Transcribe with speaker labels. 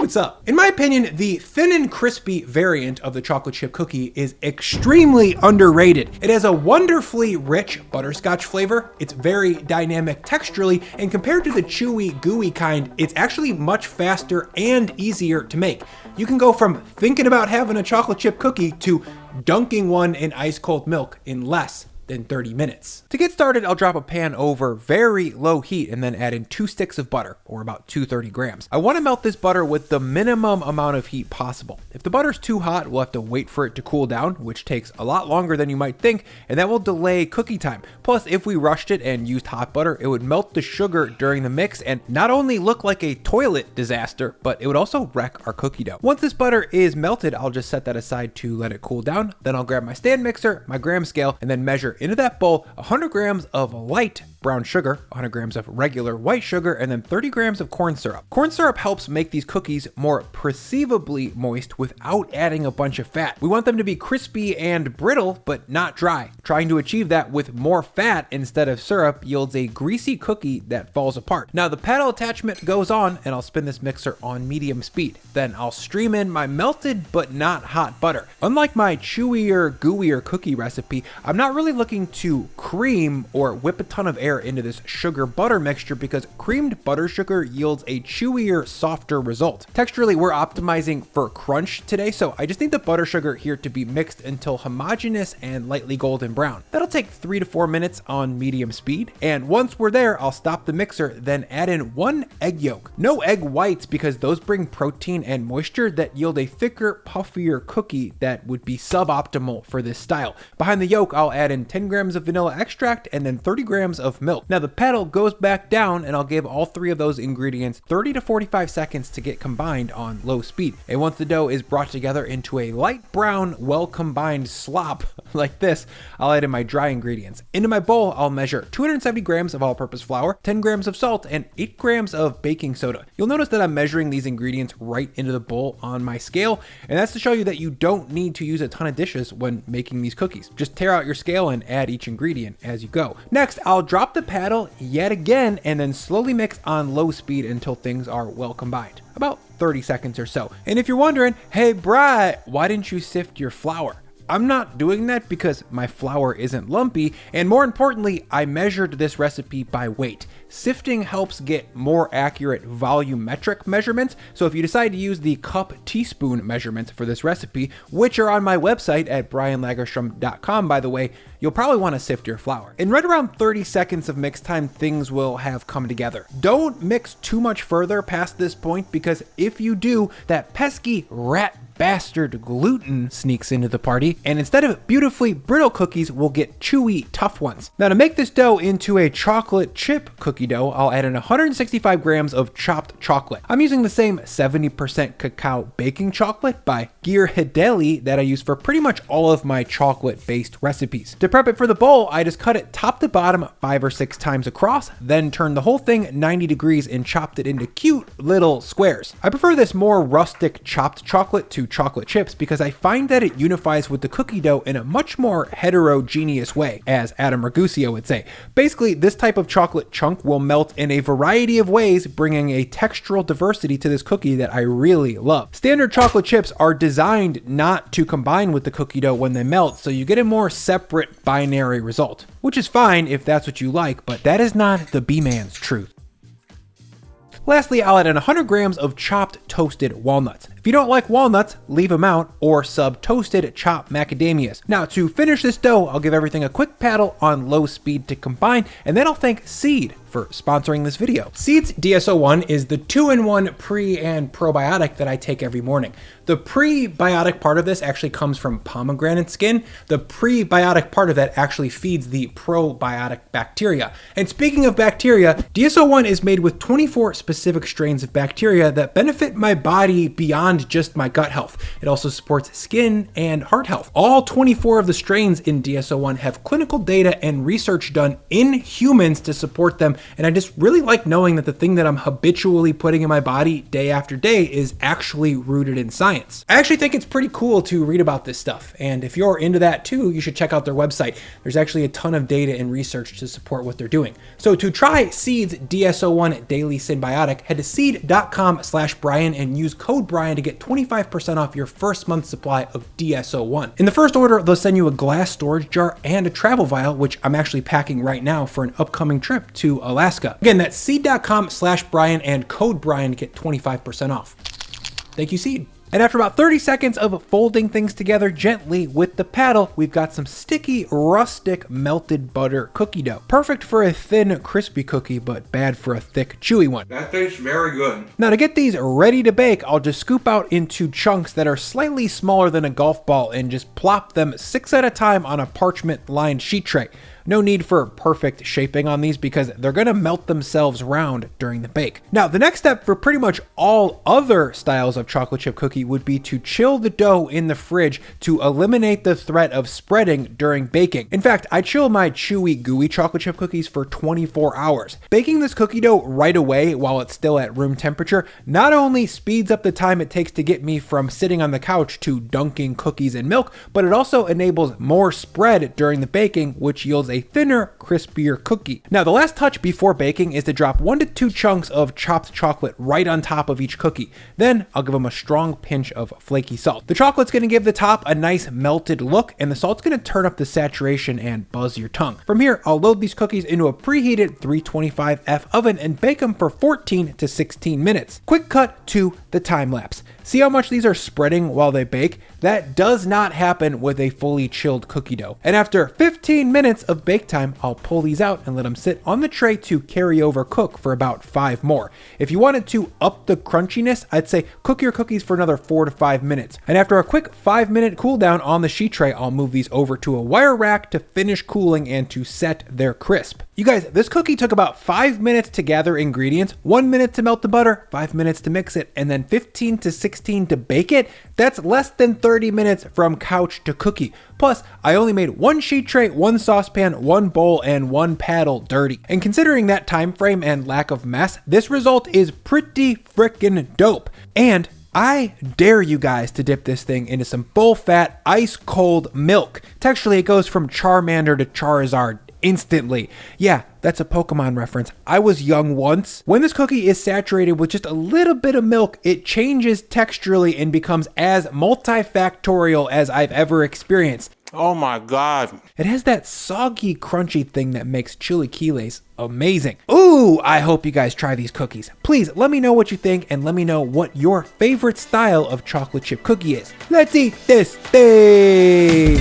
Speaker 1: what's up. In my opinion, the thin and crispy variant of the chocolate chip cookie is extremely underrated. It has a wonderfully rich butterscotch flavor. It's very dynamic texturally, and compared to the chewy, gooey kind, it's actually much faster and easier to make. You can go from thinking about having a chocolate chip cookie to dunking one in ice cold milk in less than 30 minutes. To get started, I'll drop a pan over very low heat and then add in 2 sticks of butter, or about 230 grams. I want to melt this butter with the minimum amount of heat possible. If the butter's too hot, we'll have to wait for it to cool down, which takes a lot longer than you might think, and that will delay cookie time. Plus, if we rushed it and used hot butter, it would melt the sugar during the mix and not only look like a toilet disaster, but it would also wreck our cookie dough. Once this butter is melted, I'll just set that aside to let it cool down. Then I'll grab my stand mixer, my gram scale, and then measure into that bowl 100 grams of light brown sugar, 100 grams of regular white sugar, and then 30 grams of corn syrup. Corn syrup helps make these cookies more perceivably moist without adding a bunch of fat. We want them to be crispy and brittle, but not dry. Trying to achieve that with more fat instead of syrup yields a greasy cookie that falls apart. Now the paddle attachment goes on, and I'll spin this mixer on medium speed. Then I'll stream in my melted but not hot butter. Unlike my chewier, gooier cookie recipe, I'm not really looking to cream or whip a ton of air into this sugar butter mixture because creamed butter sugar yields a chewier, softer result. Texturally, we're optimizing for crunch today, so I just need the butter sugar here to be mixed until homogeneous and lightly golden brown. That'll take 3 to 4 minutes on medium speed, and once we're there, I'll stop the mixer, then add in 1 egg yolk. No egg whites because those bring protein and moisture that yield a thicker, puffier cookie that would be suboptimal for this style. Behind the yolk, I'll add in 10 grams of vanilla extract and then 30 grams of milk. Now the paddle goes back down, and I'll give all 3 of those ingredients 30 to 45 seconds to get combined on low speed. And once the dough is brought together into a light brown, well combined slop like this, I'll add in my dry ingredients. Into my bowl, I'll measure 270 grams of all-purpose flour, 10 grams of salt, and 8 grams of baking soda. You'll notice that I'm measuring these ingredients right into the bowl on my scale, and that's to show you that you don't need to use a ton of dishes when making these cookies. Just tear out your scale and add each ingredient as you go. Next, I'll drop the paddle yet again and then slowly mix on low speed until things are well combined. About 30 seconds or so. And if you're wondering, hey Bri, why didn't you sift your flour? I'm not doing that because my flour isn't lumpy, and more importantly, I measured this recipe by weight. Sifting helps get more accurate volumetric measurements, so if you decide to use the cup teaspoon measurements for this recipe, which are on my website at brianlagerstrom.com by the way, you'll probably want to sift your flour. In right around 30 seconds of mix time, things will have come together. Don't mix too much further past this point because if you do, that pesky rat bastard gluten sneaks into the party, and instead of beautifully brittle cookies, we'll get chewy, tough ones. Now to make this dough into a chocolate chip cookie dough, I'll add in 165 grams of chopped chocolate. I'm using the same 70% cacao baking chocolate by Ghirardelli that I use for pretty much all of my chocolate-based recipes. To prep it for the bowl, I just cut it top to bottom 5 or 6 times across, then turned the whole thing 90 degrees and chopped it into cute little squares. I prefer this more rustic chopped chocolate to chocolate chips because I find that it unifies with the cookie dough in a much more heterogeneous way, as Adam Ragusea would say. Basically, this type of chocolate chunk will melt in a variety of ways, bringing a textural diversity to this cookie that I really love. Standard chocolate chips are designed not to combine with the cookie dough when they melt, so you get a more separate binary result, which is fine if that's what you like, but that is not the B-man's truth. Lastly, I'll add in 100 grams of chopped toasted walnuts. If you don't like walnuts, leave them out, or sub toasted chopped macadamias. Now to finish this dough, I'll give everything a quick paddle on low speed to combine, and then I'll thank Seed for sponsoring this video. Seed's DSO1 is the 2-in-1 pre and probiotic that I take every morning. The prebiotic part of this actually comes from pomegranate skin. The prebiotic part of that actually feeds the probiotic bacteria. And speaking of bacteria, DSO1 is made with 24 specific strains of bacteria that benefit my body beyond just my gut health. It also supports skin and heart health. All 24 of the strains in DSO1 have clinical data and research done in humans to support them and I just really like knowing that the thing that I'm habitually putting in my body day after day is actually rooted in science. I actually think it's pretty cool to read about this stuff, and if you're into that too, you should check out their website. There's actually a ton of data and research to support what they're doing. So to try Seed's DS-01 Daily Synbiotic, head to seed.com/Brian and use code Brian to get 25% off your first month's supply of DS-01. In the first order, they'll send you a glass storage jar and a travel vial, which I'm actually packing right now for an upcoming trip to Alaska. Again, that's seed.com/Brian and code Brian to get 25% off. Thank you, Seed. And after about 30 seconds of folding things together gently with the paddle, we've got some sticky, rustic, melted butter cookie dough. Perfect for a thin, crispy cookie, but bad for a thick, chewy one.
Speaker 2: That tastes very good.
Speaker 1: Now to get these ready to bake, I'll just scoop out into chunks that are slightly smaller than a golf ball and just plop them 6 at a time on a parchment-lined sheet tray. No need for perfect shaping on these because they're gonna melt themselves round during the bake. Now, the next step for pretty much all other styles of chocolate chip cookie would be to chill the dough in the fridge to eliminate the threat of spreading during baking. In fact, I chill my chewy, gooey chocolate chip cookies for 24 hours. Baking this cookie dough right away while it's still at room temperature not only speeds up the time it takes to get me from sitting on the couch to dunking cookies in milk, but it also enables more spread during the baking, which yields a thinner, crispier cookie. Now, the last touch before baking is to drop 1 to 2 chunks of chopped chocolate right on top of each cookie. Then I'll give them a strong pinch of flaky salt. The chocolate's gonna give the top a nice melted look, and the salt's gonna turn up the saturation and buzz your tongue. From here, I'll load these cookies into a preheated 325F oven and bake them for 14 to 16 minutes. Quick cut to the time lapse. See how much these are spreading while they bake? That does not happen with a fully chilled cookie dough. And after 15 minutes of bake time, I'll pull these out and let them sit on the tray to carry over cook for about 5 more. If you wanted to up the crunchiness, I'd say cook your cookies for another 4 to 5 minutes. And after a quick 5-minute cool down on the sheet tray, I'll move these over to a wire rack to finish cooling and to set their crisp. You guys, this cookie took about 5 minutes to gather ingredients, 1 minute to melt the butter, 5 minutes to mix it, and then 15 to 16 to bake it. That's less than 30 minutes from couch to cookie. Plus, I only made 1 sheet tray, 1 saucepan, 1 bowl, and 1 paddle dirty. And considering that time frame and lack of mess, this result is pretty frickin' dope. And I dare you guys to dip this thing into some full-fat, ice-cold milk. Texturally, it goes from Charmander to Charizard instantly. Yeah, that's a Pokemon reference. I was young once. When this cookie is saturated with just a little bit of milk, it changes texturally and becomes as multifactorial as I've ever experienced.
Speaker 2: Oh my God.
Speaker 1: It has that soggy, crunchy thing that makes chilaquiles amazing. Ooh, I hope you guys try these cookies. Please let me know what you think and let me know what your favorite style of chocolate chip cookie is. Let's eat this thing.